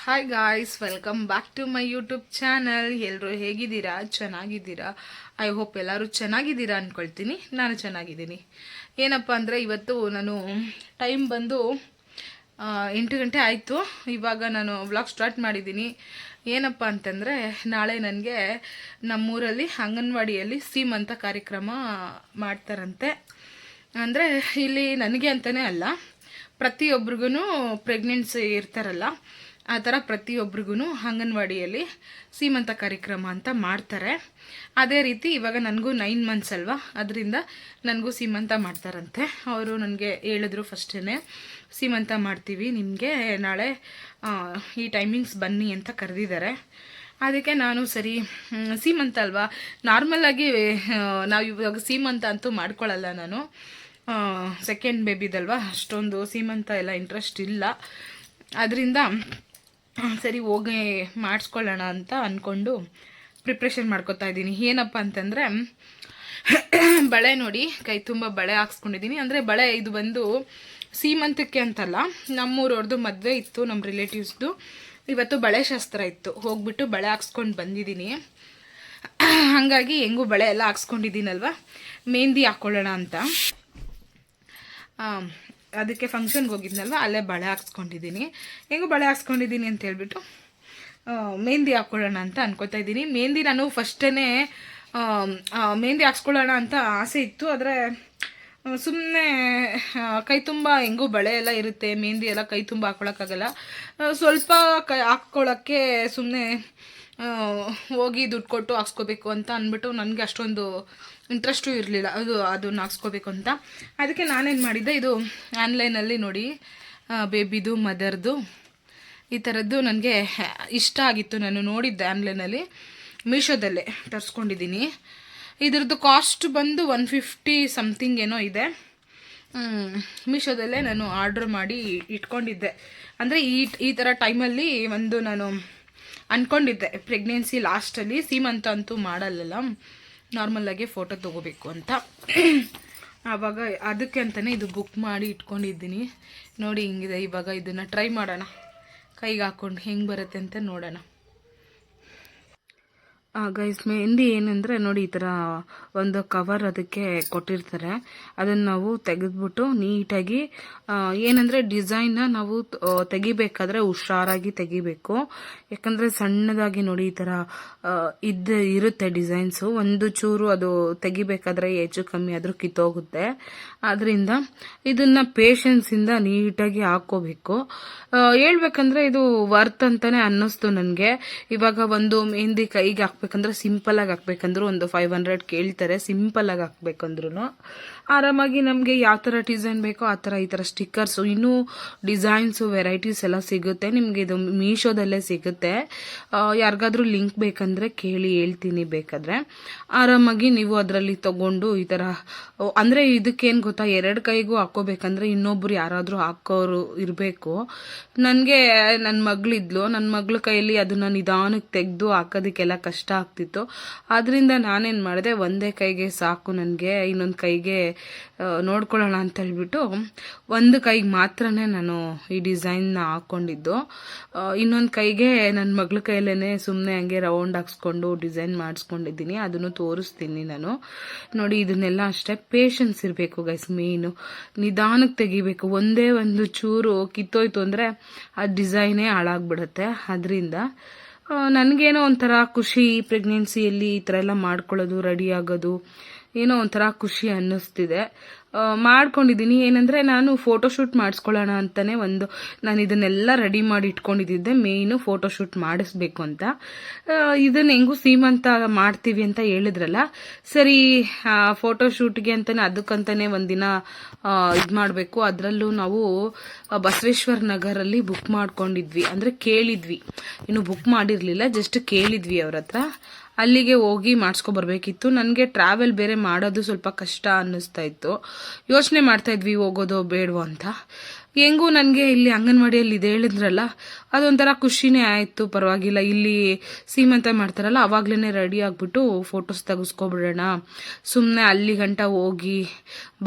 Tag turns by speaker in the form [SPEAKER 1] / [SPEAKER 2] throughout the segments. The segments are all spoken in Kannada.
[SPEAKER 1] Hi guys, welcome back to my YouTube channel. ಎಲ್ಲರೂ ಹೇಗಿದ್ದೀರಾ? ಚೆನ್ನಾಗಿದ್ದೀರಾ? ಐ ಹೋಪ್ ಎಲ್ಲರೂ ಚೆನ್ನಾಗಿದ್ದೀರಾ ಅಂದ್ಕೊಳ್ತೀನಿ. ನಾನು ಚೆನ್ನಾಗಿದ್ದೀನಿ. ಏನಪ್ಪ ಅಂದರೆ ಇವತ್ತು ನಾನು ಟೈಮ್ ಬಂದು 8 ಗಂಟೆ ಆಯಿತು. ಇವಾಗ ನಾನು ವ್ಲಾಗ್ ಸ್ಟಾರ್ಟ್ ಮಾಡಿದ್ದೀನಿ. ಏನಪ್ಪ ಅಂತಂದರೆ ನಾಳೆ ನನಗೆ ನಮ್ಮೂರಲ್ಲಿ ಅಂಗನವಾಡಿಯಲ್ಲಿ ಸೀಮಂತ ಕಾರ್ಯಕ್ರಮ ಮಾಡ್ತಾರಂತೆ. ಅಂದರೆ ಇಲ್ಲಿ ನನಗೆ ಅಂತಲೇ ಅಲ್ಲ, ಪ್ರತಿಯೊಬ್ರಿಗೂ ಪ್ರೆಗ್ನೆನ್ಸಿ ಇರ್ತಾರಲ್ಲ, ಆ ಥರ ಪ್ರತಿಯೊಬ್ರಿಗೂ ಅಂಗನವಾಡಿಯಲ್ಲಿ ಸೀಮಂತ ಕಾರ್ಯಕ್ರಮ ಅಂತ ಮಾಡ್ತಾರೆ. ಅದೇ ರೀತಿ ಇವಾಗ ನನಗೂ 9 ಮಂತ್ಸ್ ಅಲ್ವಾ, ಅದರಿಂದ ನನಗೂ ಸೀಮಂತ ಮಾಡ್ತಾರಂತೆ. ಅವರು ನನಗೆ ಹೇಳಿದ್ರು ಫಸ್ಟೇ, ಸೀಮಂತ ಮಾಡ್ತೀವಿ ನಿಮಗೆ, ನಾಳೆ ಈ ಟೈಮಿಂಗ್ಸ್ ಬನ್ನಿ ಅಂತ ಕರೆದಿದ್ದಾರೆ. ಅದಕ್ಕೆ ನಾನು ಸರಿ, ಸೀಮಂತ ಅಲ್ವಾ, ನಾರ್ಮಲಾಗಿ ನಾವು ಇವಾಗ ಸೀಮಂತ ಅಂತೂ ಮಾಡ್ಕೊಳ್ಳಲ್ಲ. ನಾನು ಸೆಕೆಂಡ್ ಬೇಬಿದಲ್ವಾ, ಅಷ್ಟೊಂದು ಸೀಮಂತ ಎಲ್ಲ ಇಂಟ್ರೆಸ್ಟ್ ಇಲ್ಲ. ಅದರಿಂದ ಸರಿ ಹೋಗಿ ಮಾಡಿಸ್ಕೊಳ್ಳೋಣ ಅಂತ ಅಂದ್ಕೊಂಡು ಪ್ರಿಪ್ರೇಷನ್ ಮಾಡ್ಕೊತಾ ಇದ್ದೀನಿ. ಏನಪ್ಪ ಅಂತಂದರೆ ಬಳೆ ನೋಡಿ, ಕೈ ತುಂಬ ಬಳೆ ಹಾಕ್ಸ್ಕೊಂಡಿದ್ದೀನಿ. ಅಂದರೆ ಬಳೆ ಇದು ಬಂದು ಸೀಮಂತಕ್ಕೆ ಅಂತಲ್ಲ, ನಮ್ಮೂರವ್ರದ್ದು ಮದುವೆ ಇತ್ತು, ನಮ್ಮ ರಿಲೇಟಿವ್ಸ್ದು. ಇವತ್ತು ಬಳೆ ಶಾಸ್ತ್ರ ಇತ್ತು, ಹೋಗ್ಬಿಟ್ಟು ಬಳೆ ಹಾಕ್ಸ್ಕೊಂಡು ಬಂದಿದ್ದೀನಿ. ಹಾಗಾಗಿ ಹೆಂಗೂ ಬಳೆ ಎಲ್ಲ ಹಾಕ್ಸ್ಕೊಂಡಿದ್ದೀನಲ್ವ, ಮೆಹಂದಿ ಹಾಕ್ಕೊಳ್ಳೋಣ ಅಂತ. ಅದಕ್ಕೆ ಫಂಕ್ಷನ್ಗೆ ಹೋಗಿದ್ನಲ್ವ, ಅಲ್ಲೇ ಬಳೆ ಹಾಕ್ಸ್ಕೊಂಡಿದ್ದೀನಿ. ಹೆಂಗೂ ಬಳೆ ಹಾಕ್ಸ್ಕೊಂಡಿದ್ದೀನಿ ಅಂತ ಹೇಳ್ಬಿಟ್ಟು ಮೆಹಂದಿ ಹಾಕ್ಕೊಳ್ಳೋಣ ಅಂತ ಅನ್ಕೋತಾ ಇದ್ದೀನಿ. ಮೆಹಂದಿ ನಾನು ಫಸ್ಟೇ ಮೆಹಂದಿ ಹಾಕ್ಸ್ಕೊಳ್ಳೋಣ ಅಂತ ಆಸೆ ಇತ್ತು. ಆದರೆ ಸುಮ್ಮನೆ ಕೈ ತುಂಬ ಹೆಂಗೂ ಬಳೆ ಎಲ್ಲ ಇರುತ್ತೆ, ಮೆಹಂದಿ ಎಲ್ಲ ಕೈ ತುಂಬ ಹಾಕ್ಕೊಳಕ್ಕಾಗಲ್ಲ. ಸ್ವಲ್ಪ ಕೈ ಹಾಕ್ಕೊಳ್ಳೋಕ್ಕೆ ಸುಮ್ಮನೆ ಹೋಗಿ ದುಡ್ಡು ಕೊಟ್ಟು ಹಾಕ್ಸ್ಕೋಬೇಕು ಅಂತ ಅಂದ್ಬಿಟ್ಟು ನನಗೆ ಅಷ್ಟೊಂದು ಇಂಟ್ರೆಸ್ಟು ಇರಲಿಲ್ಲ ಅದನ್ನು ಹಾಕ್ಸ್ಕೋಬೇಕು ಅಂತ. ಅದಕ್ಕೆ ನಾನೇನು ಮಾಡಿದ್ದೆ, ಇದು ಆನ್ಲೈನಲ್ಲಿ ನೋಡಿ ಬೇಬಿದು ಮದರ್ದು ಈ ಥರದ್ದು ನನಗೆ ಇಷ್ಟ ಆಗಿತ್ತು. ನಾನು ನೋಡಿದ್ದೆ ಆನ್ಲೈನಲ್ಲಿ, ಮೀಶೋದಲ್ಲೇ ತರಿಸ್ಕೊಂಡಿದ್ದೀನಿ. ಇದ್ರದ್ದು ಕಾಸ್ಟ್ ಬಂದು 150 ಸಮಥಿಂಗ್ ಏನೋ ಇದೆ. ಮೀಶೋದಲ್ಲೇ ನಾನು ಆರ್ಡ್ರ್ ಮಾಡಿ ಇಟ್ಕೊಂಡಿದ್ದೆ. ಅಂದರೆ ಈ ಥರ ಟೈಮಲ್ಲಿ ಒಂದು ನಾನು ಅಂದ್ಕೊಂಡಿದ್ದೆ, ಪ್ರೆಗ್ನೆನ್ಸಿ ಲಾಸ್ಟಲ್ಲಿ ಸೀಮಂತ ಅಂತೂ ಮಾಡಲ್ಲ, ನಾರ್ಮಲಾಗಿ ಫೋಟೋ ತೊಗೋಬೇಕು ಅಂತ. ಆವಾಗ ಅದಕ್ಕೆ ಅಂತಲೇ ಇದು ಬುಕ್ ಮಾಡಿ ಇಟ್ಕೊಂಡಿದ್ದೀನಿ. ನೋಡಿ ಹಿಂಗಿದೆ. ಇವಾಗ ಇದನ್ನು ಟ್ರೈ ಮಾಡೋಣ, ಕೈಗೆ ಹಾಕ್ಕೊಂಡು ಹೆಂಗೆ ಬರುತ್ತೆ ಅಂತ ನೋಡೋಣ. ಗೈಸ್, ಮೆಹಂದಿ ಏನಂದರೆ ನೋಡಿ, ಈ ಥರ ಒಂದು ಕವರ್ ಅದಕ್ಕೆ ಕೊಟ್ಟಿರ್ತಾರೆ. ಅದನ್ನು ನಾವು ತೆಗೆದ್ಬಿಟ್ಟು ನೀಟಾಗಿ, ಏನಂದರೆ ಡಿಸೈನ್ನ ನಾವು ತೆಗಿಬೇಕಾದ್ರೆ ಹುಷಾರಾಗಿ ತೆಗಿಬೇಕು. ಯಾಕಂದರೆ ಸಣ್ಣದಾಗಿ ನೋಡಿ ಈ ಥರ ಇರುತ್ತೆ ಡಿಸೈನ್ಸು. ಒಂದು ಚೂರು ಅದು ತೆಗಿಬೇಕಾದ್ರೆ ಹೆಚ್ಚು ಕಮ್ಮಿ ಆದರೂ ಕಿತ್ತೋಗುತ್ತೆ. ಆದ್ದರಿಂದ ಇದನ್ನು ಪೇಷನ್ಸಿಂದ ನೀಟಾಗಿ ಹಾಕ್ಕೋಬೇಕು. ಹೇಳ್ಬೇಕಂದ್ರೆ ಇದು ವರ್ತ್ ಅಂತಲೇ ಅನ್ನಿಸ್ತು ನನಗೆ. ಇವಾಗ ಒಂದು ಮೆಹಂದಿ ಕೈಗೆ ಹಾಕ್ಬೇಕಂದ್ರೆ ಸಿಂಪಲಾಗಿ ಹಾಕ್ಬೇಕಂದ್ರೂ ಒಂದು 500 ಕೇಳ್ತಾರೆ. ಸಿಂಪಲಾಗಿ ಹಾಕ್ಬೇಕಂದ್ರೂ ಆರಾಮಾಗಿ ನಮಗೆ ಯಾವ ಥರ ಡಿಸೈನ್ ಬೇಕೋ ಆ ಥರ ಈ ಥರ ಸ್ಟಿಕ್ಕರ್ಸು, ಇನ್ನೂ ಡಿಸೈನ್ಸು ವೆರೈಟೀಸ್ ಎಲ್ಲ ಸಿಗುತ್ತೆ ನಿಮಗೆ. ಇದು ಮೀಶೋದಲ್ಲೇ ಸಿಗುತ್ತೆ. ಯಾರಿಗಾದ್ರೂ ಲಿಂಕ್ ಬೇಕಂದರೆ ಕೇಳಿ, ಹೇಳ್ತೀನಿ ಬೇಕಾದರೆ. ಆರಾಮಾಗಿ ನೀವು ಅದರಲ್ಲಿ ತಗೊಂಡು ಈ ಥರ, ಅಂದರೆ ಇದಕ್ಕೇನು ಗೊತ್ತಾ, 2 ಕೈಗೂ ಹಾಕ್ಕೋಬೇಕಂದ್ರೆ ಇನ್ನೊಬ್ರು ಯಾರಾದರೂ ಹಾಕೋರು ಇರಬೇಕು. ನನಗೆ ನನ್ನ ಮಗಳಿದ್ಲು, ನನ್ನ ಮಗಳ ಕೈಯಲ್ಲಿ ಅದನ್ನು ನಿಧಾನಕ್ಕೆ ತೆಗೆದು ಹಾಕೋದಕ್ಕೆಲ್ಲ ಕಷ್ಟ ಆಗ್ತಿತ್ತು. ಆದ್ದರಿಂದ ನಾನೇನು ಮಾಡಿದೆ, ಒಂದೇ ಕೈಗೆ ಸಾಕು ನನಗೆ, ಇನ್ನೊಂದು ಕೈಗೆ ನೋಡ್ಕೊಳ್ಳೋಣ ಅಂತ ಹೇಳ್ಬಿಟ್ಟು ಒಂದು ಕೈಗೆ ಮಾತ್ರನೇ ನಾನು ಈ ಡಿಸೈನ್ನ ಹಾಕ್ಕೊಂಡಿದ್ದು. ಇನ್ನೊಂದು ಕೈಗೆ ನನ್ನ ಮಗಳ ಕೈಯಲ್ಲೇ ಸುಮ್ಮನೆ ಹಂಗೆ ರೌಂಡ್ ಹಾಕ್ಸ್ಕೊಂಡು ಡಿಸೈನ್ ಮಾಡಿಸ್ಕೊಂಡಿದ್ದೀನಿ. ಅದನ್ನು ತೋರಿಸ್ತೀನಿ ನಾನು. ನೋಡಿ, ಇದನ್ನೆಲ್ಲ ಅಷ್ಟೇ ಪೇಷನ್ಸ್ ಇರಬೇಕು ಗೈಸ್. ಮೇಯ್ನು ನಿಧಾನಕ್ಕೆ ತೆಗಿಬೇಕು. ಒಂದೇ ಒಂದು ಚೂರು ಕಿತ್ತೋಯ್ತು ಅಂದರೆ ಆ ಡಿಸೈನೇ ಹಾಳಾಗ್ಬಿಡುತ್ತೆ. ಅದರಿಂದ ನನಗೇನೋ ಒಂಥರ ಖುಷಿ, ಪ್ರೆಗ್ನೆನ್ಸಿಯಲ್ಲಿ ಈ ಥರ ಎಲ್ಲ ಮಾಡ್ಕೊಳ್ಳೋದು, ರೆಡಿ ಆಗೋದು ಏನೋ ಒಂಥರ ಖುಷಿ ಅನ್ನಿಸ್ತಿದೆ. ಮಾಡ್ಕೊಂಡಿದ್ದೀನಿ. ಏನಂದರೆ ನಾನು ಫೋಟೋಶೂಟ್ ಮಾಡಿಸ್ಕೊಳ್ಳೋಣ ಅಂತಲೇ ನಾನು ಇದನ್ನೆಲ್ಲ ರೆಡಿ ಮಾಡಿ ಇಟ್ಕೊಂಡಿದ್ದೆ, ಮೇಯ್ನು ಫೋಟೋಶೂಟ್ ಮಾಡಿಸ್ಬೇಕು ಅಂತ. ಇದನ್ನು ಹೆಂಗೂ ಸೀಮಂತ ಮಾಡ್ತೀವಿ ಅಂತ ಹೇಳಿದ್ರಲ್ಲ, ಸರಿ ಫೋಟೋಶೂಟ್ಗೆ ಅಂತಲೇ ಅದಕ್ಕಂತಲೇ ಒಂದಿನ ಇದು ಮಾಡಬೇಕು. ಅದರಲ್ಲೂ ನಾವು ಬಸವೇಶ್ವರ ನಗರಲ್ಲಿ ಬುಕ್ ಮಾಡ್ಕೊಂಡಿದ್ವಿ, ಅಂದರೆ ಕೇಳಿದ್ವಿ, ಇನ್ನು ಬುಕ್ ಮಾಡಿರಲಿಲ್ಲ, ಜಸ್ಟ್ ಕೇಳಿದ್ವಿ ಅವ್ರ ಹತ್ರ. ಅಲ್ಲಿಗೆ ಹೋಗಿ ಮಾಡಿಸ್ಕೊಬರ್ಬೇಕಿತ್ತು. ನನಗೆ ಟ್ರಾವೆಲ್ ಬೇರೆ ಮಾಡೋದು ಸ್ವಲ್ಪ ಕಷ್ಟ ಅನ್ನಿಸ್ತಾ ಇತ್ತು. ಯೋಚನೆ ಮಾಡ್ತಾ ಇದ್ವಿ ಹೋಗೋದು ಬೇಡವೋ ಅಂತ. ಹೆಂಗೂ ನನಗೆ ಇಲ್ಲಿ ಅಂಗನವಾಡಿಯಲ್ಲಿ ಇದು ಹೇಳಿದ್ರಲ್ಲ, ಅದೊಂಥರ ಖುಷಿನೇ ಆಯಿತು. ಪರವಾಗಿಲ್ಲ, ಇಲ್ಲಿ ಸೀಮಂತ ಮಾಡ್ತಾರಲ್ಲ ಅವಾಗಲೇ ರೆಡಿ ಆಗಿಬಿಟ್ಟು ಫೋಟೋಸ್ ತೆಗೆಸ್ಕೊಬಿಡೋಣ, ಸುಮ್ಮನೆ ಅಲ್ಲಿ ಗಂಟ ಹೋಗಿ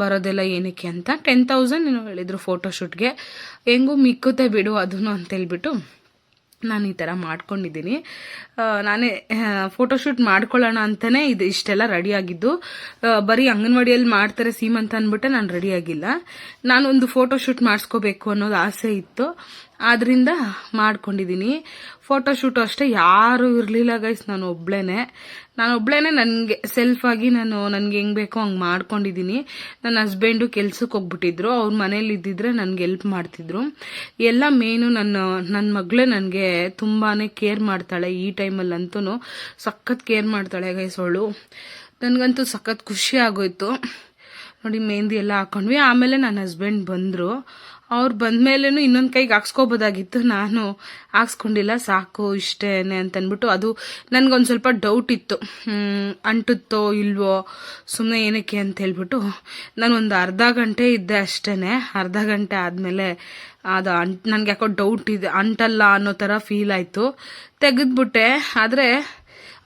[SPEAKER 1] ಬರೋದೆಲ್ಲ ಏನಕ್ಕೆ ಅಂತ. 10,000 ಏನೋ ಹೇಳಿದರು ಫೋಟೋಶೂಟ್ಗೆ. ಹೆಂಗೂ ಮಿಕ್ಕುತ್ತೆ ಬಿಡು ಅದನ್ನು ಅಂತೇಳ್ಬಿಟ್ಟು ನಾನು ಈ ಥರ ಮಾಡ್ಕೊಂಡಿದ್ದೀನಿ. ನಾನೇ ಫೋಟೋಶೂಟ್ ಮಾಡ್ಕೊಳ್ಳೋಣ ಅಂತಲೇ ಇದು ಇಷ್ಟೆಲ್ಲ ರೆಡಿಯಾಗಿದ್ದು. ಬರೀ ಅಂಗನವಾಡಿಯಲ್ಲಿ ಮಾಡ್ತಾರೆ ಸೀಮಂತ ಅಂದ್ಬಿಟ್ಟೆ ನಾನು ರೆಡಿಯಾಗಿಲ್ಲ. ನಾನೊಂದು ಫೋಟೋಶೂಟ್ ಮಾಡಿಸ್ಕೋಬೇಕು ಅನ್ನೋದು ಆಸೆ ಇತ್ತು, ಆದ್ರಿಂದ ಮಾಡ್ಕೊಂಡಿದ್ದೀನಿ. ಫೋಟೋಶೂಟು ಅಷ್ಟೇ ಯಾರೂ ಇರಲಿಲ್ಲ ಗೈಸ್, ನಾನು ಒಬ್ಳೇನೆ ನನಗೆ ಸೆಲ್ಫ್ ಆಗಿ ನನಗೆ ಹೆಂಗೆ ಬೇಕೋ ಹಂಗೆ ಮಾಡ್ಕೊಂಡಿದ್ದೀನಿ. ನನ್ನ ಹಸ್ಬೆಂಡು ಕೆಲ್ಸಕ್ಕೆ ಹೋಗ್ಬಿಟ್ಟಿದ್ರು, ಅವ್ರ ಮನೇಲಿ ಇದ್ದಿದ್ರೆ ನನಗೆ ಹೆಲ್ಪ್ ಮಾಡ್ತಿದ್ರು. ಎಲ್ಲ ಮೇನು ನನ್ನ ಮಗಳೇ ನನಗೆ ತುಂಬಾ ಕೇರ್ ಮಾಡ್ತಾಳೆ. ಈ ಟೈಮಲ್ಲಂತೂ ಸಖತ್ ಕೇರ್ ಮಾಡ್ತಾಳೆ ಗೈಸ್ ಅವಳು. ನನಗಂತೂ ಸಖತ್ ಖುಷಿ ಆಗೋಯ್ತು. ನೋಡಿ ಮೆಹಂದಿ ಎಲ್ಲ ಹಾಕೊಂಡ್ವಿ. ಆಮೇಲೆ ನನ್ನ ಹಸ್ಬೆಂಡ್ ಬಂದರು. ಅವ್ರು ಬಂದ್ಮೇಲೆನೂ ಇನ್ನೊಂದು ಕೈಗೆ ಹಾಕ್ಸ್ಕೋಬೋದಾಗಿತ್ತು, ನಾನು ಹಾಕ್ಸ್ಕೊಂಡಿಲ್ಲ, ಸಾಕು ಇಷ್ಟೇನೆ ಅಂತನ್ಬಿಟ್ಟು. ಅದು ನನಗೊಂದು ಸ್ವಲ್ಪ ಡೌಟ್ ಇತ್ತು, ಅಂಟುತ್ತೋ ಇಲ್ವೋ ಸುಮ್ಮನೆ ಏನಕ್ಕೆ ಅಂತ ಹೇಳ್ಬಿಟ್ಟು ನಾನು ಒಂದು ಅರ್ಧ ಗಂಟೆ ಇದ್ದೆ ಅಷ್ಟೇ. ಅರ್ಧ ಗಂಟೆ ಆದಮೇಲೆ ಅದು ನನಗೆ ಯಾಕೋ ಡೌಟ್ ಇದೆ, ಅಂಟಲ್ಲ ಅನ್ನೋ ಥರ ಫೀಲ್ ಆಯಿತು. ತೆಗೆದ್ಬಿಟ್ಟೆ. ಆದರೆ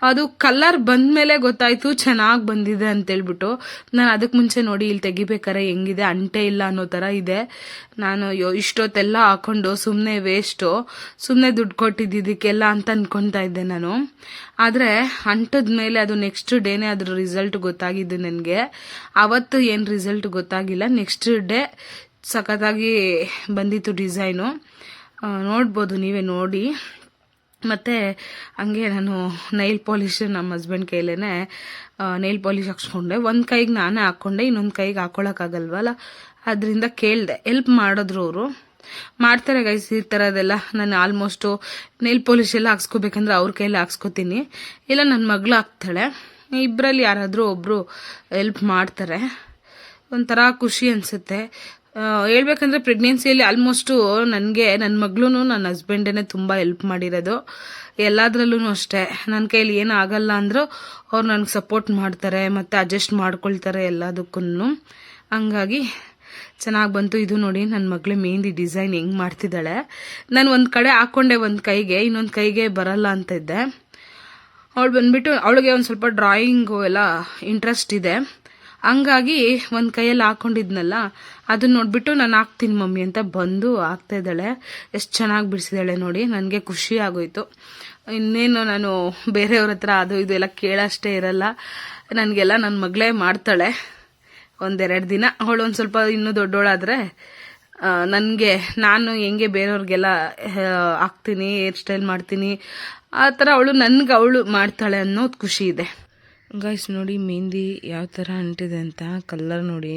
[SPEAKER 1] ಅದು ಕಲರ್ ಬಂದ್ಮೇಲೆ ಗೊತ್ತಾಯ್ತು ಚೆನ್ನಾಗಿ ಬಂದಿದೆ ಅಂತೇಳ್ಬಿಟ್ಟು. ನಾನು ಅದಕ್ಕೆ ಮುಂಚೆ ನೋಡಿ ಇಲ್ಲಿ ತೆಗಿಬೇಕಾರೆ ಹೆಂಗಿದೆ, ಅಂಟೆ ಇಲ್ಲ ಅನ್ನೋ ಥರ ಇದೆ. ನಾನು ಇಷ್ಟೊತ್ತೆಲ್ಲ ಹಾಕೊಂಡು ಸುಮ್ಮನೆ ವೇಸ್ಟು, ಸುಮ್ಮನೆ ದುಡ್ಡು ಕೊಟ್ಟಿದ್ದಕ್ಕೆಲ್ಲ ಅಂತ ಅನ್ಕೊತಾ ಇದ್ದೆ ನಾನು. ಆದರೆ ಅಂಟದ ಮೇಲೆ ಅದು ನೆಕ್ಸ್ಟ್ ಡೇನೇ ಅದ್ರ ರಿಸಲ್ಟ್ ಗೊತ್ತಾಗಿದ್ದು ನನಗೆ. ಅವತ್ತು ಏನು ರಿಸಲ್ಟ್ ಗೊತ್ತಾಗಿಲ್ಲ, ನೆಕ್ಸ್ಟ್ ಡೇ ಸಖತ್ತಾಗಿ ಬಂದಿತ್ತು ಡಿಸೈನು. ನೋಡ್ಬೋದು ನೀವೇ ನೋಡಿ. ಮತ್ತು ಹಂಗೆ ನಾನು ನೈಲ್ ಪಾಲಿಶ್ ನಮ್ಮ ಹಸ್ಬೆಂಡ್ ಕೈಲೇ ನೈಲ್ ಪಾಲಿಶ್ ಹಾಕ್ಸ್ಕೊಂಡೆ. ಒಂದು ಕೈಗೆ ನಾನೇ ಹಾಕ್ಕೊಂಡೆ, ಇನ್ನೊಂದು ಕೈಗೆ ಹಾಕ್ಕೊಳಕ್ಕಾಗಲ್ವಲ್ಲ, ಅದರಿಂದ ಕೇಳಿದೆ. ಹೆಲ್ಪ್ ಮಾಡಿದ್ರು ಅವರು. ಮಾಡ್ತಾರೆ ಗೈಸ್ ಈ ಥರದೆಲ್ಲ. ನಾನು ಆಲ್ಮೋಸ್ಟು ನೈಲ್ ಪಾಲಿಶ್ ಎಲ್ಲ ಹಾಕ್ಸ್ಕೋಬೇಕಂದ್ರೆ ಅವ್ರ ಕೈಲಿ ಹಾಕ್ಸ್ಕೊತೀನಿ, ಇಲ್ಲ ನನ್ನ ಮಗಳು ಹಾಕ್ತಾಳೆ. ಇಬ್ಬರಲ್ಲಿ ಯಾರಾದರೂ ಒಬ್ಬರು ಹೆಲ್ಪ್ ಮಾಡ್ತಾರೆ. ಒಂಥರ ಖುಷಿ ಅನಿಸುತ್ತೆ. ಹೇಳ್ಬೇಕಂದ್ರೆ ಪ್ರೆಗ್ನೆನ್ಸಿಯಲ್ಲಿ ಆಲ್ಮೋಸ್ಟು ನನಗೆ ನನ್ನ ಮಗಳೂ ನನ್ನ ಹಸ್ಬೆಂಡೇ ತುಂಬ ಹೆಲ್ಪ್ ಮಾಡಿರೋದು. ಎಲ್ಲದರಲ್ಲೂ ಅಷ್ಟೇ, ನನ್ನ ಕೈಲಿ ಏನೂ ಆಗಲ್ಲ ಅಂದರೂ ಅವ್ರು ನನಗೆ ಸಪೋರ್ಟ್ ಮಾಡ್ತಾರೆ ಮತ್ತು ಅಡ್ಜಸ್ಟ್ ಮಾಡ್ಕೊಳ್ತಾರೆ ಎಲ್ಲದಕ್ಕೂ. ಹಂಗಾಗಿ ಚೆನ್ನಾಗಿ ಬಂತು. ಇದು ನೋಡಿ ನನ್ನ ಮಗಳು ಮೆಹಂದಿ ಡಿಸೈನ್ ಹೆಂಗೆ ಮಾಡ್ತಿದ್ದಾಳೆ. ನಾನು ಒಂದು ಕಡೆ ಹಾಕ್ಕೊಂಡೆ ಒಂದು ಕೈಗೆ, ಇನ್ನೊಂದು ಕೈಗೆ ಬರಲ್ಲ ಅಂತ ಇದ್ದೆ. ಅವಳು ಬಂದ್ಬಿಟ್ಟು ಅವಳಿಗೆ ಒಂದು ಸ್ವಲ್ಪ ಡ್ರಾಯಿಂಗು ಎಲ್ಲ ಇಂಟ್ರೆಸ್ಟ್ ಇದೆ, ಹಂಗಾಗಿ ಒಂದು ಕೈಯಲ್ಲಿ ಹಾಕ್ಕೊಂಡಿದ್ನಲ್ಲ ಅದನ್ನ ನೋಡ್ಬಿಟ್ಟು ನಾನು ಹಾಕ್ತೀನಿ ಮಮ್ಮಿ ಅಂತ ಬಂದು ಹಾಕ್ತಾ ಇದ್ದಾಳೆ. ಎಷ್ಟು ಚೆನ್ನಾಗಿ ಬಿಡಿಸಿದಾಳೆ ನೋಡಿ, ನನಗೆ ಖುಷಿ ಆಗೋಯ್ತು. ಇನ್ನೇನು ನಾನು ಬೇರೆಯವ್ರ ಹತ್ರ ಅದು ಇದು ಎಲ್ಲ ಕೇಳೋಷ್ಟೇ ಇರಲ್ಲ, ನನಗೆಲ್ಲ ನನ್ನ ಮಗಳೇ ಮಾಡ್ತಾಳೆ. ಒಂದೆರಡು ದಿನ ಅವಳು ಒಂದು ಸ್ವಲ್ಪ ಇನ್ನೂ ದೊಡ್ಡೋಳಾದರೆ ನಾನು ಹೆಂಗೆ ಬೇರೆಯವ್ರಿಗೆಲ್ಲ ಹಾಕ್ತೀನಿ, ಹೇರ್ ಸ್ಟೈಲ್ ಮಾಡ್ತೀನಿ, ಆ ಥರ ಅವಳು ಮಾಡ್ತಾಳೆ ಅನ್ನೋದು ಖುಷಿ ಇದೆ. ಗೈಸ್ ನೋಡಿ ಮೆಹಂದಿ ಯಾವ ಥರ ಅಂಟಿದೆ ಅಂತ, ಕಲರ್ ನೋಡಿ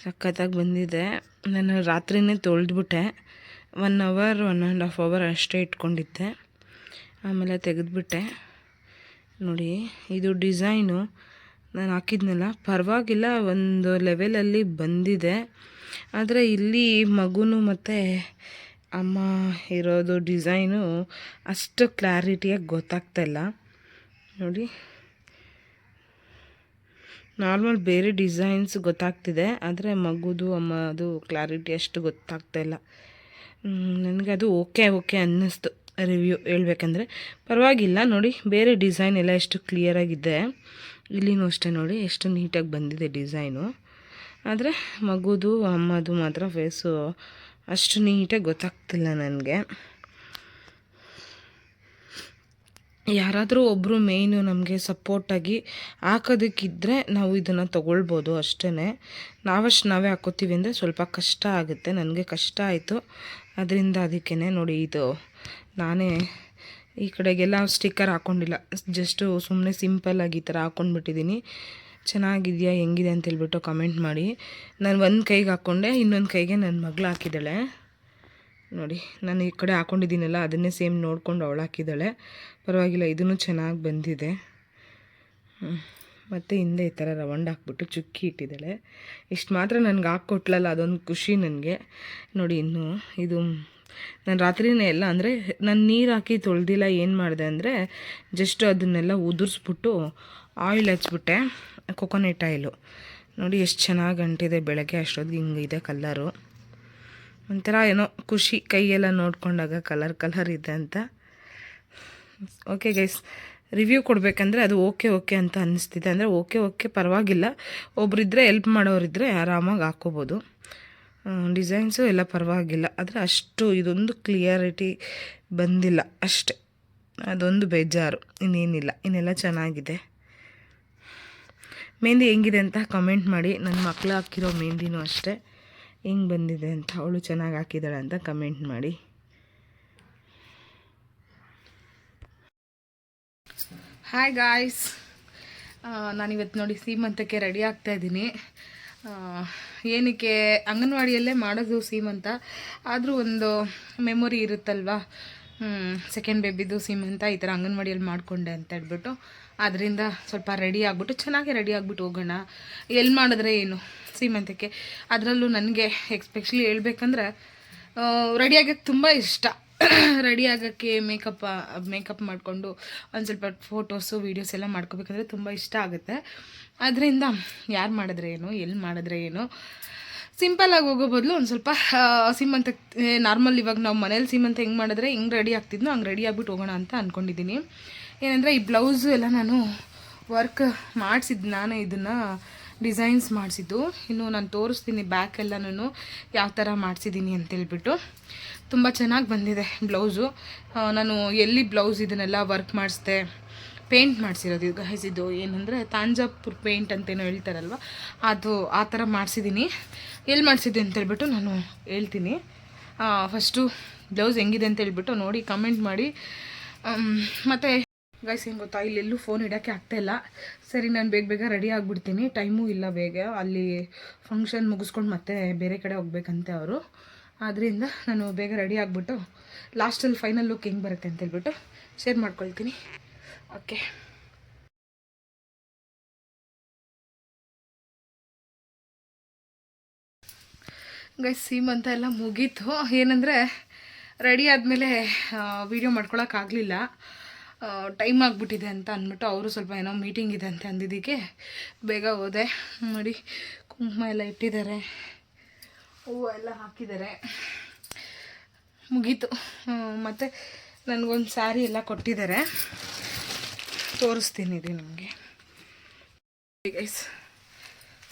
[SPEAKER 1] ಸಖತ್ತಾಗಿ ಬಂದಿದೆ. ನಾನು ರಾತ್ರಿನೇ ತೊಳೆದ್ಬಿಟ್ಟೆ, 1 hour 1.5 hour ಅಷ್ಟೇ ಇಟ್ಕೊಂಡಿದ್ದೆ, ಆಮೇಲೆ ತೆಗೆದುಬಿಟ್ಟೆ. ನೋಡಿ ಇದು ಡಿಸೈನು ನಾನು ಹಾಕಿದ್ನಲ್ಲ, ಪರವಾಗಿಲ್ಲ, ಒಂದು ಲೆವೆಲಲ್ಲಿ ಬಂದಿದೆ. ಆದರೆ ಇಲ್ಲಿ ಮಗುನು ಮತ್ತು ಅಮ್ಮ ಇರೋದು ಡಿಸೈನು ಅಷ್ಟು ಕ್ಲಾರಿಟಿಯಾಗಿ ಗೊತ್ತಾಗ್ತಾಯಿಲ್ಲ ನೋಡಿ. ನಾರ್ಮಲ್ ಬೇರೆ ಡಿಸೈನ್ಸ್ ಗೊತ್ತಾಗ್ತಿದೆ, ಆದರೆ ಮಗುದು ಅಮ್ಮದು ಕ್ಲಾರಿಟಿ ಅಷ್ಟು ಗೊತ್ತಾಗ್ತಾಯಿಲ್ಲ. ನನಗೆ ಅದು ಓಕೆ ಅನ್ನಿಸ್ತು. ರಿವ್ಯೂ ಹೇಳ್ಬೇಕಂದ್ರೆ ಪರವಾಗಿಲ್ಲ ನೋಡಿ. ಬೇರೆ ಡಿಸೈನ್ ಎಲ್ಲ ಎಷ್ಟು ಕ್ಲಿಯರಾಗಿದೆ, ಇಲ್ಲಿನೂ ಅಷ್ಟೇ ನೋಡಿ ಎಷ್ಟು ನೀಟಾಗಿ ಬಂದಿದೆ ಡಿಸೈನು. ಆದರೆ ಮಗುದು ಅಮ್ಮದು ಮಾತ್ರ ಫೇಸು ಅಷ್ಟು ನೀಟಾಗಿ ಗೊತ್ತಾಗ್ತಿಲ್ಲ ನನಗೆ. ಯಾರಾದರೂ ಒಬ್ಬರು ಮೇಯ್ನು ನಮಗೆ ಸಪೋರ್ಟಾಗಿ ಹಾಕೋದಕ್ಕಿದ್ದರೆ ನಾವು ಇದನ್ನು ತೊಗೊಳ್ಬೋದು ಅಷ್ಟೇ. ನಾವೇ ಹಾಕೋತೀವಿ ಅಂದರೆ ಸ್ವಲ್ಪ ಕಷ್ಟ ಆಗುತ್ತೆ. ನನಗೆ ಕಷ್ಟ ಆಯಿತು, ಅದರಿಂದ ಅದಕ್ಕೇ ನೋಡಿ ಇದು ನಾನೇ ಈ ಕಡೆಗೆಲ್ಲ ಸ್ಟಿಕ್ಕರ್ ಹಾಕ್ಕೊಂಡಿಲ್ಲ, ಜಸ್ಟು ಸುಮ್ಮನೆ ಸಿಂಪಲ್ಲಾಗಿ ಈ ಥರ ಹಾಕ್ಕೊಂಡ್ಬಿಟ್ಟಿದ್ದೀನಿ. ಚೆನ್ನಾಗಿದೆಯಾ ಹೆಂಗಿದೆ ಅಂತ ಹೇಳ್ಬಿಟ್ಟು ಕಮೆಂಟ್ ಮಾಡಿ. ನಾನು ಒಂದು ಕೈಗೆ ಹಾಕ್ಕೊಂಡೆ, ಇನ್ನೊಂದು ಕೈಗೆ ನನ್ನ ಮಗಳು ಹಾಕಿದ್ದಾಳೆ ನೋಡಿ. ನಾನು ಈ ಕಡೆ ಹಾಕ್ಕೊಂಡಿದ್ದೀನಲ್ಲ ಅದನ್ನೇ ಸೇಮ್ ನೋಡ್ಕೊಂಡು ಅವಳು ಹಾಕಿದ್ದಾಳೆ. ಪರವಾಗಿಲ್ಲ, ಇದೂ ಚೆನ್ನಾಗಿ ಬಂದಿದೆ. ಮತ್ತು ಹಿಂದೆ ಈ ಥರ ರವಂಡ್ ಹಾಕ್ಬಿಟ್ಟು ಚುಕ್ಕಿ ಇಟ್ಟಿದ್ದಾಳೆ. ಇಷ್ಟು ಮಾತ್ರ ನನಗೆ ಹಾಕ್ಕೊಟ್ಲಲ್ಲ, ಅದೊಂದು ಖುಷಿ ನನಗೆ ನೋಡಿ. ಇನ್ನು ಇದು ನಾನು ರಾತ್ರಿನೇ ಎಲ್ಲ ಅಂದರೆ ನಾನು ನೀರು ಹಾಕಿ ತೊಳೆದಿಲ್ಲ, ಏನು ಮಾಡಿದೆ ಅಂದರೆ ಜಸ್ಟ್ ಅದನ್ನೆಲ್ಲ ಉದುರಿಸ್ಬಿಟ್ಟು ಆಯಿಲ್ ಹಚ್ಬಿಟ್ಟೆ, ಕೊಕೊನೆಟ್ ಆಯಿಲು. ನೋಡಿ ಎಷ್ಟು ಚೆನ್ನಾಗಿ ಅಂಟಿದೆ. ಬೆಳಗ್ಗೆ ಅಷ್ಟೊತ್ತಿಗೆ ಹಿಂಗಿದೆ ಕಲ್ಲರು. ಒಂಥರ ಏನೋ ಖುಷಿ, ಕೈಯೆಲ್ಲ ನೋಡ್ಕೊಂಡಾಗ ಕಲರ್ ಇದೆ ಅಂತ. ಓಕೆ ಗೈಸ್, ರಿವ್ಯೂ ಕೊಡಬೇಕಂದ್ರೆ ಅದು ಓಕೆ ಅಂತ ಅನ್ನಿಸ್ತಿದೆ. ಅಂದರೆ ಓಕೆ ಪರವಾಗಿಲ್ಲ, ಒಬ್ಬರಿದ್ದರೆ ಹೆಲ್ಪ್ ಮಾಡೋರಿದ್ದರೆ ಆರಾಮಾಗಿ ಹಾಕ್ಕೋಬೋದು. ಡಿಸೈನ್ಸು ಎಲ್ಲ ಪರವಾಗಿಲ್ಲ, ಆದರೆ ಅಷ್ಟು ಇದೊಂದು ಕ್ಲಿಯರಿಟಿ ಬಂದಿಲ್ಲ ಅಷ್ಟೆ, ಅದೊಂದು ಬೇಜಾರು, ಇನ್ನೇನಿಲ್ಲ, ಇನ್ನೆಲ್ಲ ಚೆನ್ನಾಗಿದೆ. ಮೆಹಂದಿ ಹೆಂಗಿದೆ ಅಂತ ಕಮೆಂಟ್ ಮಾಡಿ. ನನ್ನ ಮಕ್ಕಳು ಹಾಕಿರೋ ಮೆಹಂದಿನೂ ಅಷ್ಟೇ ಹೆಂಗೆ ಬಂದಿದೆ ಅಂತ, ಅವಳು ಚೆನ್ನಾಗಿ ಹಾಕಿದ್ದಾಳೆ ಅಂತ ಕಮೆಂಟ್ ಮಾಡಿ. ಹಾಯ್ ಗಾಯ್ಸ್, ನಾನಿವತ್ತು ನೋಡಿ ಸೀಮಂತಕ್ಕೆ ರೆಡಿ ಆಗ್ತಾಯಿದ್ದೀನಿ. ಏನಕ್ಕೆ ಅಂಗನವಾಡಿಯಲ್ಲೇ ಮಾಡೋದು ಸೀಮಂತ, ಆದರೂ ಒಂದು ಮೆಮೊರಿ ಇರುತ್ತಲ್ವ, ಸೆಕೆಂಡ್ ಬೇಬಿದು ಸೀಮಂತ ಈ ಥರ ಅಂಗನವಾಡಿಯಲ್ಲಿ ಮಾಡಿಕೊಂಡೆ ಅಂತ ಹೇಳ್ಬಿಟ್ಟು, ಅದರಿಂದ ಸ್ವಲ್ಪ ರೆಡಿ ಆಗಿಬಿಟ್ಟು ಚೆನ್ನಾಗಿ ರೆಡಿ ಆಗಿಬಿಟ್ಟು ಹೋಗೋಣ. ಎಲ್ಲಿ ಮಾಡಿದ್ರೆ ಏನು ಸೀಮಂತಕ್ಕೆ, ಅದರಲ್ಲೂ ನನಗೆ ಎಕ್ಸ್ಪೆಷಲಿ ಹೇಳ್ಬೇಕಂದ್ರೆ ರೆಡಿ ಆಗೋಕ್ಕೆ ತುಂಬ ಇಷ್ಟ. ರೆಡಿ ಆಗೋಕ್ಕೆ ಮೇಕಪ್ ಮಾಡಿಕೊಂಡು ಒಂದು ಸ್ವಲ್ಪ ಫೋಟೋಸು ವೀಡಿಯೋಸ್ ಎಲ್ಲ ಮಾಡ್ಕೋಬೇಕಂದ್ರೆ ತುಂಬ ಇಷ್ಟ ಆಗುತ್ತೆ. ಅದರಿಂದ ಯಾರು ಮಾಡಿದ್ರೆ ಏನು, ಎಲ್ಲಿ ಮಾಡಿದ್ರೆ ಏನು, ಸಿಂಪಲ್ಲಾಗಿ ಹೋಗೋ ಬದಲು ಒಂದು ಸ್ವಲ್ಪ ಸೀಮಂತಕ್ಕೆ ನಾರ್ಮಲ್ ಇವಾಗ ನಾವು ಮನೇಲಿ ಸೀಮಂತ ಹೆಂಗೆ ಮಾಡಿದ್ರೆ ಹೆಂಗೆ ರೆಡಿ ಆಗ್ತಿದ್ನೋ ಹಂಗೆ ರೆಡಿ ಆಗಿಬಿಟ್ಟು ಹೋಗೋಣ ಅಂತ ಅಂದ್ಕೊಂಡಿದ್ದೀನಿ. ಏನಂದರೆ ಈ ಬ್ಲೌಸು ಎಲ್ಲ ನಾನು ವರ್ಕ್ ಮಾಡಿಸಿದ್ದು, ನಾನೇ ಇದನ್ನು ಡಿಸೈನ್ಸ್ ಮಾಡಿಸಿದ್ದು. ಇನ್ನು ನಾನು ತೋರಿಸ್ತೀನಿ ಬ್ಯಾಕೆಲ್ಲನೂ ಯಾವ ಥರ ಮಾಡಿಸಿದ್ದೀನಿ ಅಂತೇಳ್ಬಿಟ್ಟು. ತುಂಬ ಚೆನ್ನಾಗಿ ಬಂದಿದೆ ಬ್ಲೌಸು. ನಾನು ಎಲ್ಲಿ ಬ್ಲೌಸ್ ಇದನ್ನೆಲ್ಲ ವರ್ಕ್ ಮಾಡಿಸ್ದೆ, ಪೇಂಟ್ ಮಾಡಿಸಿರೋದು ಇದು ಗೈಸ್. ಇದು ಏನಂದರೆ ತಾಂಜಾಪುರ್ ಪೇಂಟ್ ಅಂತೇನೋ ಹೇಳ್ತಾರಲ್ವ, ಅದು ಆ ಥರ ಮಾಡಿಸಿದ್ದೀನಿ. ಎಲ್ಲಿ ಮಾಡಿಸಿದ್ದೆ ಅಂತೇಳ್ಬಿಟ್ಟು ನಾನು ಹೇಳ್ತೀನಿ. ಫಸ್ಟು ಬ್ಲೌಸ್ ಹೆಂಗಿದೆ ಅಂತ ಹೇಳ್ಬಿಟ್ಟು ನೋಡಿ ಕಮೆಂಟ್ ಮಾಡಿ. ಮತ್ತು ಗೈಸ್ ಹೆಂಗೆ ಗೊತ್ತಾ, ಇಲ್ಲೆಲ್ಲೂ ಫೋನ್ ಇಡೋಕ್ಕೆ ಆಗ್ತಾಯಿಲ್ಲ. ಸರಿ, ನಾನು ಬೇಗ ರೆಡಿ ಆಗಿಬಿಡ್ತೀನಿ, ಟೈಮೂ ಇಲ್ಲ, ಬೇಗ ಅಲ್ಲಿ ಫಂಕ್ಷನ್ ಮುಗಿಸ್ಕೊಂಡು ಮತ್ತೆ ಬೇರೆ ಕಡೆ ಹೋಗ್ಬೇಕಂತೆ ಅವರು. ಆದ್ದರಿಂದ ನಾನು ಬೇಗ ರೆಡಿ ಆಗಿಬಿಟ್ಟು ಲಾಸ್ಟಲ್ಲಿ ಫೈನಲ್ ಲುಕ್ ಹೆಂಗೆ ಬರುತ್ತೆ ಅಂತೇಳ್ಬಿಟ್ಟು ಶೇರ್ ಮಾಡ್ಕೊಳ್ತೀನಿ. ಓಕೆ ಗೈಸ್, ಸೀಮಂತ ಎಲ್ಲ ಮುಗೀತು. ಏನಂದರೆ ರೆಡಿ ಆದಮೇಲೆ ವೀಡಿಯೋ ಮಾಡ್ಕೊಳಕ್ಕಾಗಲಿಲ್ಲ, ಟೈಮ್ ಆಗಿಬಿಟ್ಟಿದೆ ಅಂತ ಅಂದ್ಬಿಟ್ಟು ಅವರು ಸ್ವಲ್ಪ ಏನೋ ಮೀಟಿಂಗ್ ಇದೆ ಅಂತ ಅಂದಿದ್ದಕ್ಕೆ ಬೇಗ ಹೋದೆ. ನೋಡಿ, ಕುಂಕುಮ ಎಲ್ಲ ಇಟ್ಟಿದ್ದಾರೆ, ಹೂವು ಎಲ್ಲ ಹಾಕಿದ್ದಾರೆ, ಮುಗೀತು. ಮತ್ತು ನನಗೊಂದು ಸ್ಯಾರಿ ಎಲ್ಲ ಕೊಟ್ಟಿದ್ದಾರೆ, ತೋರಿಸ್ತೀನಿ ರೀ ನಿಮಗೆ. ಗೈಸ್,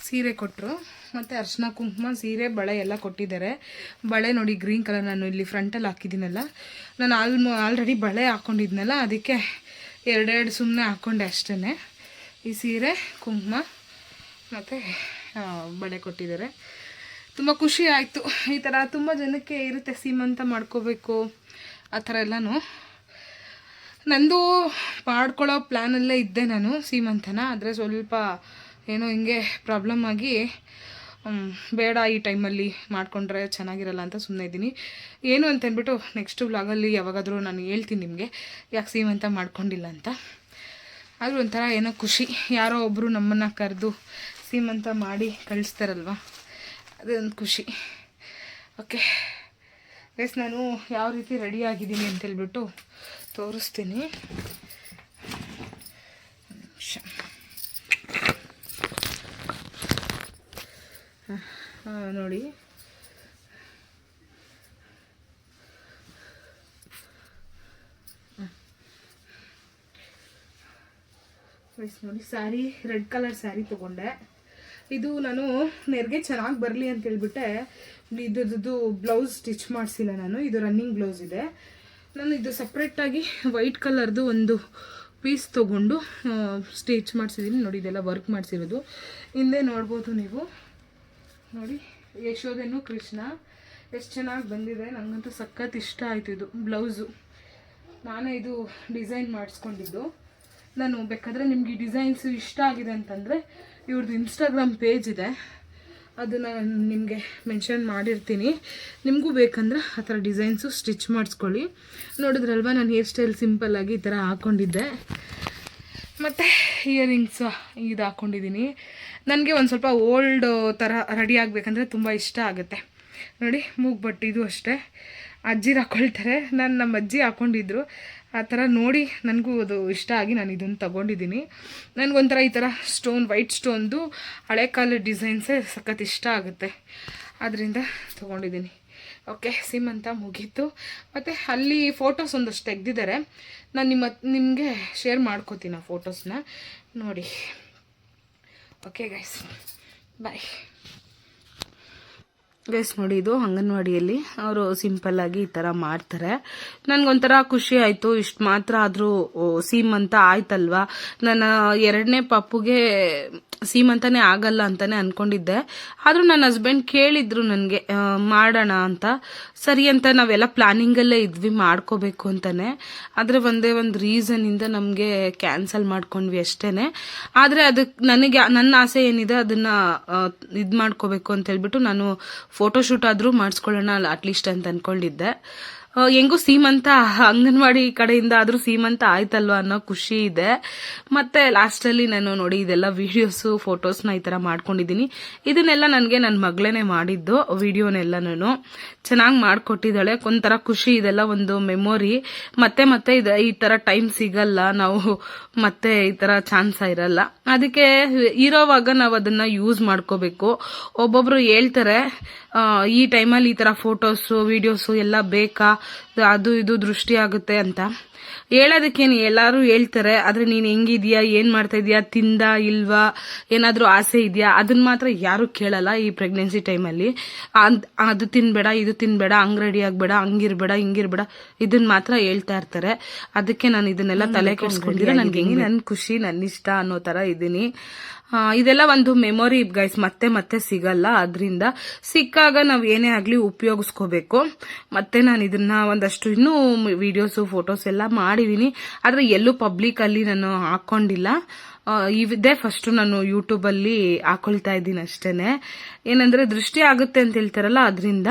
[SPEAKER 1] ಸೀರೆ ಕೊಟ್ಟರು, ಮತ್ತು ಅರ್ಶಿನ ಕುಂಕುಮ, ಸೀರೆ, ಬಳೆ ಎಲ್ಲ ಕೊಟ್ಟಿದ್ದಾರೆ. ಬಳೆ ನೋಡಿ ಗ್ರೀನ್ ಕಲರ್, ನಾನು ಇಲ್ಲಿ ಫ್ರಂಟಲ್ಲಿ ಹಾಕಿದ್ದೀನಲ್ಲ, ನಾನು ಆಲ್ರೆಡಿ ಬಳೆ ಹಾಕ್ಕೊಂಡಿದ್ನಲ್ಲ, ಅದಕ್ಕೆ ಎರಡೆರಡು ಸುಮ್ಮನೆ ಹಾಕ್ಕೊಂಡೆ ಅಷ್ಟೇ. ಈ ಸೀರೆ, ಕುಂಕುಮ ಮತ್ತು ಬಳೆ ಕೊಟ್ಟಿದ್ದಾರೆ. ತುಂಬ ಖುಷಿ ಆಯಿತು. ಈ ಥರ ತುಂಬ ಜನಕ್ಕೆ ಇರುತ್ತೆ ಸೀಮಂತ ಮಾಡ್ಕೋಬೇಕು ಆ ಥರ ಎಲ್ಲನೂ. ನಂದು ಮಾಡ್ಕೊಳ್ಳೋ ಪ್ಲ್ಯಾನಲ್ಲೇ ಇದ್ದೆ ನಾನು ಸೀಮಂತನ, ಆದರೆ ಸ್ವಲ್ಪ ಏನೋ ಹಿಂಗೆ ಪ್ರಾಬ್ಲಮ್ ಆಗಿ ಬೇಡ ಈ ಟೈಮಲ್ಲಿ ಮಾಡಿಕೊಂಡ್ರೆ ಚೆನ್ನಾಗಿರಲ್ಲ ಅಂತ ಸುಮ್ಮನೆ ಇದ್ದೀನಿ. ಏನು ಅಂತಂದ್ಬಿಟ್ಟು ನೆಕ್ಸ್ಟ್ ವ್ಲಾಗಲ್ಲಿ ಯಾವಾಗಾದರೂ ನಾನು ಹೇಳ್ತೀನಿ ನಿಮಗೆ ಯಾಕೆ ಸೀಮಂತ ಮಾಡ್ಕೊಂಡಿಲ್ಲ ಅಂತ. ಆದರೂ ಒಂಥರ ಏನೋ ಖುಷಿ, ಯಾರೋ ಒಬ್ಬರು ನಮ್ಮನ್ನು ಕರೆದು ಸೀಮಂತ ಮಾಡಿ ಕಳಿಸ್ತಾರಲ್ವ, ಅದೊಂದು ಖುಷಿ. ಓಕೆ ಗೈಸ್, ನಾನು ಯಾವ ರೀತಿ ರೆಡಿ ಆಗಿದ್ದೀನಿ ಅಂತೇಳ್ಬಿಟ್ಟು ತೋರಿಸ್ತೀನಿ. ನಿಮಿಷ ನೋಡಿ, ನೋಡಿ ಸ್ಯಾರಿ, ರೆಡ್ ಕಲರ್ ಸ್ಯಾರಿ ತೊಗೊಂಡೆ. ಇದು ನಾನು ನೆರಿಗೆ ಚೆನ್ನಾಗಿ ಬರಲಿ ಅಂತೇಳ್ಬಿಟ್ಟೆ ಇದ್ರದ್ದು ಬ್ಲೌಸ್ ಸ್ಟಿಚ್ ಮಾಡಿಸಿಲ್ಲ ನಾನು, ಇದು ರನ್ನಿಂಗ್ ಬ್ಲೌಸ್ ಇದೆ. ನಾನು ಇದು ಸಪ್ರೇಟಾಗಿ ವೈಟ್ ಕಲರ್ದು ಒಂದು ಪೀಸ್ ತೊಗೊಂಡು ಸ್ಟಿಚ್ ಮಾಡಿಸಿದ್ದೀನಿ. ನೋಡಿ, ಇದೆಲ್ಲ ವರ್ಕ್ ಮಾಡಿಸಿರೋದು. ಹಿಂದೆ ನೋಡ್ಬೋದು ನೀವು, ನೋಡಿ ಯಶೋಧೆನೂ ಕೃಷ್ಣ ಎಷ್ಟು ಚೆನ್ನಾಗಿ ಬಂದಿದೆ. ನನಗಂತೂ ಸಖತ್ ಇಷ್ಟ ಆಯಿತು ಇದು ಬ್ಲೌಸು. ನಾನೇ ಇದು ಡಿಸೈನ್ ಮಾಡಿಸ್ಕೊಂಡಿದ್ದು. ನಾನು ಬೇಕಾದರೆ ನಿಮಗೆ ಈ ಡಿಸೈನ್ಸು ಇಷ್ಟ ಆಗಿದೆ ಅಂತಂದರೆ ಇವ್ರದ್ದು ಇನ್ಸ್ಟಾಗ್ರಾಮ್ ಪೇಜ್ ಇದೆ, ಅದನ್ನು ನಿಮಗೆ ಮೆನ್ಷನ್ ಮಾಡಿರ್ತೀನಿ. ನಿಮಗೂ ಬೇಕಂದ್ರೆ ಆ ಥರ ಡಿಸೈನ್ಸು ಸ್ಟಿಚ್ ಮಾಡಿಸ್ಕೊಳ್ಳಿ. ನೋಡಿದ್ರಲ್ವ, ನಾನು ಹೇರ್ ಸ್ಟೈಲ್ ಸಿಂಪಲ್ಲಾಗಿ ಈ ಥರ ಹಾಕ್ಕೊಂಡಿದ್ದೆ. ಮತ್ತು ಇಯರಿಂಗ್ಸ್ ಇದು ಹಾಕ್ಕೊಂಡಿದ್ದೀನಿ. ನನಗೆ ಒಂದು ಸ್ವಲ್ಪ ಓಲ್ಡ್ ಥರ ರೆಡಿ ಆಗಬೇಕಂದ್ರೆ ತುಂಬ ಇಷ್ಟ ಆಗುತ್ತೆ. ನೋಡಿ, ಮೂಗ್ಬಟ್ಟು ಇದು ಅಷ್ಟೇ ಅಜ್ಜಿರು ಹಾಕ್ಕೊಳ್ತಾರೆ, ನಮ್ಮ ಅಜ್ಜಿ ಹಾಕ್ಕೊಂಡಿದ್ರು. ಆ ಥರ ನೋಡಿ ನನಗೂ ಅದು ಇಷ್ಟ ಆಗಿ ನಾನು ಇದನ್ನು ತೊಗೊಂಡಿದ್ದೀನಿ. ನನಗೊಂಥರ ಈ ಥರ ಸ್ಟೋನ್, ವೈಟ್ ಸ್ಟೋನ್ದು ಹಳೆ ಕಾಲದ ಡಿಸೈನ್ಸೇ ಸಖತ್ ಇಷ್ಟ ಆಗುತ್ತೆ, ಆದ್ದರಿಂದ ತೊಗೊಂಡಿದ್ದೀನಿ. ಓಕೆ, ಸೀಮಂತ ಮುಗೀತು. ಮತ್ತು ಅಲ್ಲಿ ಫೋಟೋಸ್ ಒಂದಷ್ಟು ತೆಗೆದಿದ್ದಾರೆ, ನಾನು ನಿಮಗೆ ಶೇರ್ ಮಾಡ್ಕೋತೀನಿ ಆ ಫೋಟೋಸ್ನ ನೋಡಿ. ಓಕೆ ಗೈಸ್, ಬಾಯ್. ಗೈಸ್ ನೋಡಿ, ಇದು ಅಂಗನವಾಡಿಯಲ್ಲಿ ಅವರು ಸಿಂಪಲ್ ಆಗಿ ಈ ತರ ಮಾಡ್ತಾರೆ. ನನ್ಗೊಂಥರ ಖುಷಿ ಆಯ್ತು. ಇಷ್ಟು ಮಾತ್ರ ಆದ್ರೂ ಸೀಮಂತ ಆಯ್ತಲ್ವಾ. ನನ್ನ 2ನೇ ಪಾಪುಗೆ ಸೀಮಂತಾನೆ ಆಗಲ್ಲ ಅಂತಾನೆ ಅನ್ಕೊಂಡಿದ್ದೆ. ಆದ್ರೂ ನನ್ನ ಹಸ್ಬೆಂಡ್ ಕೇಳಿದ್ರು ನನ್ಗೆ ಮಾಡೋಣ ಅಂತ. ಸರಿ ಅಂತ ನಾವೆಲ್ಲ ಪ್ಲಾನಿಂಗ್ ಅಲ್ಲೇ ಇದ್ವಿ ಮಾಡ್ಕೋಬೇಕು ಅಂತಾನೆ. ಆದ್ರೆ ಒಂದೇ ಒಂದು ರೀಸನ್ ಇಂದ ನಮ್ಗೆ ಕ್ಯಾನ್ಸಲ್ ಮಾಡ್ಕೊಂಡ್ವಿ ಅಷ್ಟೇನೆ. ಆದ್ರೆ ಅದಕ್ಕೆ ನನ್ನ ಆಸೆ ಏನಿದೆ ಅದನ್ನ ಇದ್ ಮಾಡ್ಕೋಬೇಕು ಅಂತ ಹೇಳ್ಬಿಟ್ಟು ನಾನು ಫೋಟೋಶೂಟ್ ಆದ್ರೂ ಮಾಡಿಸ್ಕೊಳ್ಳೋಣ ಅಟ್ಲೀಸ್ಟ್ ಅಂತ ಅನ್ಕೊಂಡಿದ್ದೆ. ಹೆಂಗೂ ಸೀಮಂತ ಅಂಗನವಾಡಿ ಕಡೆಯಿಂದ ಆದ್ರೂ ಸೀಮಂತ ಆಯ್ತಲ್ವಾ ಅನ್ನೋ ಖುಷಿ ಇದೆ. ಮತ್ತೆ ಲಾಸ್ಟ್ ಅಲ್ಲಿ ನಾನು ನೋಡಿ ಇದೆಲ್ಲ ವಿಡಿಯೋಸ್ ಫೋಟೋಸ್ನ ಈ ತರ ಮಾಡ್ಕೊಂಡಿದ್ದೀನಿ. ಇದನ್ನೆಲ್ಲ ನನ್ಗೆ ನನ್ನ ಮಗಳೇನೆ ಮಾಡಿದ್ದು ವಿಡಿಯೋನೆಲ್ಲ ಚೆನ್ನಾಗಿ ಮಾಡ್ಕೊಟ್ಟಿದ್ದಾಳೆ. ಒಂಥರ ಖುಷಿ, ಇದೆಲ್ಲ ಒಂದು ಮೆಮೊರಿ. ಮತ್ತೆ ಈ ತರ ಟೈಮ್ ಸಿಗಲ್ಲ, ನಾವು ಮತ್ತೆ ಈ ತರ ಚಾನ್ಸ್ ಇರಲ್ಲ. ಅದಕ್ಕೆ ಇರೋವಾಗ ನಾವು ಅದನ್ನ ಯೂಸ್ ಮಾಡ್ಕೋಬೇಕು. ಒಬ್ಬೊಬ್ರು ಹೇಳ್ತಾರೆ ಈ ಟೈಮಲ್ಲಿ ಈ ತರ ಫೋಟೋಸ್ ವಿಡಿಯೋಸ್ ಎಲ್ಲ ಬೇಕಾ, ಅದು ಇದು ದೃಷ್ಟಿ ಆಗುತ್ತೆ ಅಂತ. ಹೇಳೋದಕ್ಕೇನು ಎಲ್ಲಾರು ಹೇಳ್ತಾರೆ. ಆದ್ರೆ ನೀನ್ ಹೆಂಗಿದ್ಯಾ, ಏನ್ ಮಾಡ್ತಾ ಇದೀಯಾ, ತಿಂದ ಇಲ್ವಾ, ಏನಾದ್ರೂ ಆಸೆ ಇದೆಯಾ, ಅದನ್ನ ಮಾತ್ರ ಯಾರು ಕೇಳಲ್ಲ ಈ ಪ್ರೆಗ್ನೆನ್ಸಿ ಟೈಮಲ್ಲಿ. ಅದು ತಿನ್ಬೇಡ, ಇದು ತಿನ್ಬೇಡ, ಹಂಗ್ ರೆಡಿ ಆಗ್ಬೇಡ, ಹಂಗಿರ್ಬೇಡ, ಹಿಂಗಿರ್ಬೇಡ, ಇದನ್ನ ಮಾತ್ರ ಹೇಳ್ತಾ ಇರ್ತಾರೆ. ಅದಕ್ಕೆ ನಾನು ಇದನ್ನೆಲ್ಲ ತಲೆ ಕೆಡಿಸ್ಕೊಂಡಿಲ್ಲ. ನನ್ಗೆ ಹೆಂಗೆ ನನ್ ಖುಷಿ, ನನ್ನ ಇಷ್ಟ ಅನ್ನೋ ತರ ಇದೀನಿ. ಇದೆಲ್ಲ ಒಂದು ಮೆಮೊರಿ ಗೈಸ್, ಮತ್ತೆ ಸಿಗಲ್ಲ. ಅದರಿಂದ ಸಿಕ್ಕಾಗ ನಾವ್ ಏನೇ ಆಗ್ಲಿ ಉಪಯೋಗಿಸ್ಕೋಬೇಕು. ಮತ್ತೆ ನಾನು ಇದನ್ನ ಒಂದಷ್ಟು ಇನ್ನೂ ವಿಡಿಯೋಸ್ ಫೋಟೋಸ್ ಎಲ್ಲ ಮಾಡಿದೀನಿ. ಆದ್ರೆ ಎಲ್ಲೂ ಪಬ್ಲಿಕ್ ಅಲ್ಲಿ ನಾನು ಹಾಕೊಂಡಿಲ್ಲ. ಇದೇ ಫಸ್ಟ್ ನಾನು ಯೂಟ್ಯೂಬ್ ಅಲ್ಲಿ ಹಾಕೊಳ್ತಾ ಇದ್ದೀನಿ ಅಷ್ಟೇನೆ. ಏನಂದ್ರೆ ದೃಷ್ಟಿ ಆಗುತ್ತೆ ಅಂತ ಹೇಳ್ತಾರಲ್ಲ, ಅದರಿಂದ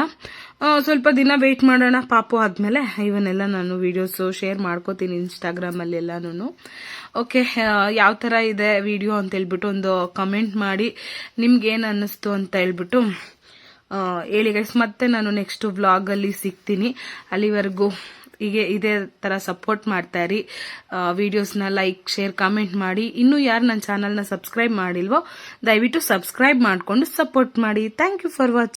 [SPEAKER 1] ಸ್ವಲ್ಪ ದಿನ ವೇಟ್ ಮಾಡೋಣ. ಪಾಪು ಆದ್ಮೇಲೆ ಇವನ್ನೆಲ್ಲ ನಾನು ವಿಡಿಯೋಸ್ ಶೇರ್ ಮಾಡ್ಕೋತೀನಿ ಇನ್ಸ್ಟಾಗ್ರಾಮ್ ಅಲ್ಲಿ ಎಲ್ಲಾನು. ಓಕೆ, ಯಾವ ತರ ಇದೆ ವಿಡಿಯೋ ಅಂತ ಹೇಳ್ಬಿಟ್ಟು ಒಂದು ಕಮೆಂಟ್ ಮಾಡಿ, ನಿಮ್ಗೆ ಏನ್ ಅನ್ನಿಸ್ತು ಅಂತ ಹೇಳ್ಬಿಟ್ಟು ಹೇಳಿ ಗೈಸ್. ಮತ್ತೆ ನಾನು ನೆಕ್ಸ್ಟ್ ವ್ಲಾಗ್ ಅಲ್ಲಿ ಸಿಗ್ತೀನಿ. ಅಲ್ಲಿವರೆಗೂ ಹೀಗೆ ಇದೇ ತರ ಸಪೋರ್ಟ್ ಮಾಡ್ತಾ ಇರಿ. ವಿಡಿಯೋಸ್ನ ಲೈಕ್, ಶೇರ್, ಕಾಮೆಂಟ್ ಮಾಡಿ. ಇನ್ನೂ ಯಾರು ನನ್ನ ಚಾನಲ್ನ ಸಬ್ಸ್ಕ್ರೈಬ್ ಮಾಡಿಲ್ವೋ ದಯವಿಟ್ಟು ಸಬ್ಸ್ಕ್ರೈಬ್ ಮಾಡ್ಕೊಂಡು ಸಪೋರ್ಟ್ ಮಾಡಿ. Thank you for watching.